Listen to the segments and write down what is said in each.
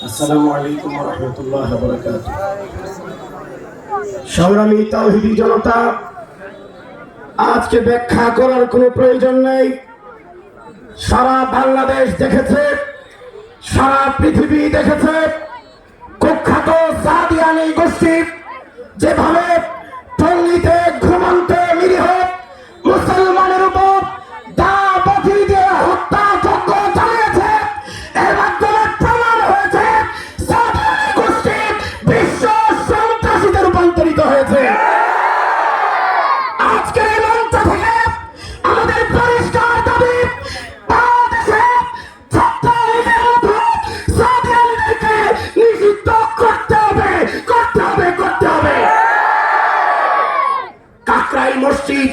আসসালামু আলাইকুম ওয়া রাহমাতুল্লাহি ওয়া বারাকাতুহু। সংগ্রামী তাওহীদি জনতা, আজকে ব্যাখ্যা করার কোনো প্রয়োজন নেই। সারা বাংলাদেশ দেখেছে, সারা পৃথিবী দেখেছে কুখ্যাত সাদিয়ানি গোষ্ঠী যেভাবে পল্লীতে ঘুমন্ত নিরীহ মুসলমানের উপর দাবতি দিয়ে হত্যাযজ্ঞ চালিয়েছে। এর মাধ্যমে প্রমাণ হয়েছে সাদিয়ানি গোষ্ঠী বিশ্ব সন্ত্রাসীতে রূপান্তরিত হয়েছে। আজকের এই মঞ্চ থেকে আমাদের পরিষ্কার দাবি, বাংলাদেশে ছাত্রলীগের মতো সাদিয়ানিদেরকে নিষিদ্ধ করতে হবে, করতে হবে, করতে হবে। কাকরাইল মসজিদ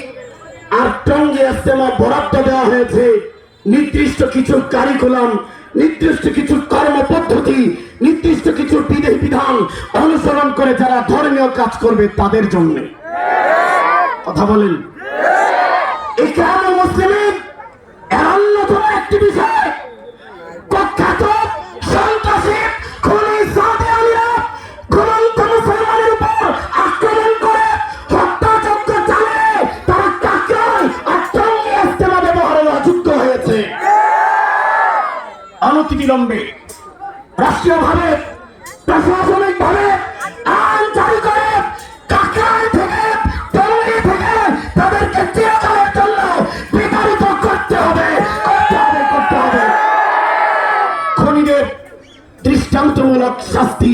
আর টঙ্গী ইজতেমা বরাদ্দ দেওয়া হয়েছে নির্দিষ্ট কিছু কারিকুলাম, নির্দিষ্ট কিছু কর্মপদ্ধতি, নির্দিষ্ট কিছু বিধান অনুসরণ করে যারা ধর্মীয় কাজ করবে তাদের জন্য। কথা বলেন। ইকরামুল মুসলিমিন এর অন্যতম একটি বিষয়, কুখ্যাত সন্ত্রাসী খুনি সাদিয়ানিরা ঘুমন্ত মুসলমানের উপর আক্রমণ করে হত্যাযজ্ঞ চালিয়ে তারা কাকরাইল আর টঙ্গী ইজতেমা ব্যবহারের অযোগ্য হয়েছে। অনতিবিলম্বে রাষ্ট্রীয়ভাবে, প্রশাসনিকভাবে আইন জারি করে কাকরাইল থেকে, টঙ্গী থেকে তাদেরকে চিরকালের জন্য বিতাড়িত করতে হবে, করতে হবে, করতে হবে। খুনিদের দৃষ্টান্তমূলক শাস্তি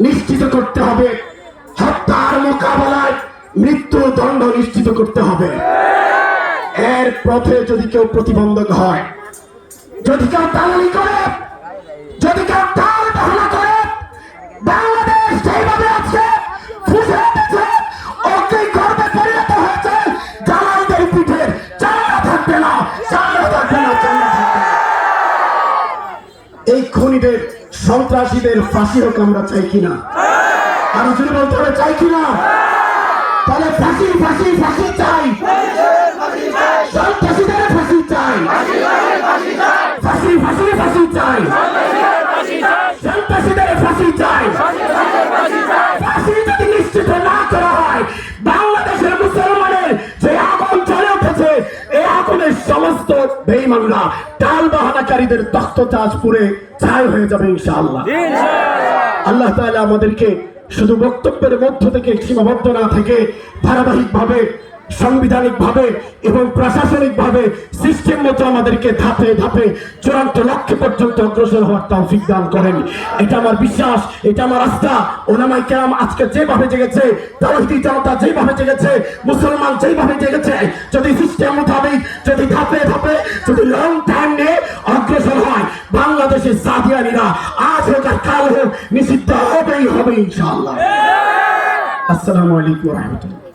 নিশ্চিত করতে হবে। হত্যার মোকাবেলায় মৃত্যুদণ্ড নিশ্চিত করতে হবে। এর পথে যদি কেউ প্রতিবন্ধক হয়, যদি কেউ দালালি করে, যদি কেউ টাল বাহানা করে, বাংলাদেশ যেভাবে আছে ফুসে উঠেছে, ওকে গর্বে পরিণত হয়েছে, জালালদের পিঠের চামড়া থাকবে না, চামড়া থাকবে না, চামড়া থাকবে না। এই খুনিদের, সন্ত্রাসীদের ফাঁসি হোক আমরা চাই কিনা? আরো যদি বলতে হবে চাই কিনা? তাহলে ফাঁসি, ফাঁসি, ফাঁসি চাই, সন্ত্রাসীদের ফাঁসি চাই, ফাঁসি, ফাঁসি, ফাঁসি চাই, সন্ত্রাসীদের ফাঁসি চাই। ফাঁসি যদি নিশ্চিত না করা হয়, বাংলাদেশের মুসলমানের যে আগুন জ্বলে উঠেছে, এই আগুনের সমস্ত বেঈমানরা, টাল বাহানাকারীদের তখ্ততাজ পুড়ে ছাই হয়ে যাবে ইনশাআল্লাহ। আল্লাহ তাআলা আমাদেরকে শুধু বক্তব্যের মধ্য থেকে সীমাবদ্ধ না থেকে ধারাবাহিকভাবে, সাংবিধানিকভাবে এবং প্রশাসনিকভাবে সিস্টেম মতো আমাদেরকে ধাপে ধাপে চূড়ান্ত লক্ষ্য পর্যন্ত অগ্রসর হওয়ার তৌফিক দান করেন। এটা আমার বিশ্বাস, এটা আমার আস্থা। ওলামায়ে কেরাম আজকে যেভাবে জেগেছে, তাওহীদি জনতা যেভাবে জেগেছে, মুসলমান যেভাবে জেগেছে, যদি সিস্টেম মোতাবেক, যদি ধাপে ধাপে, যদি লং টাইম নিয়ে অগ্রসর হয়, বাংলাদেশের সাদিয়ানিরা আজ হোক আর কাল হোক নিষিদ্ধ হবেই হবে ইনশাআল্লাহ। আসসালামু আলাইকুম ওয়া রাহমাতুল্লাহ।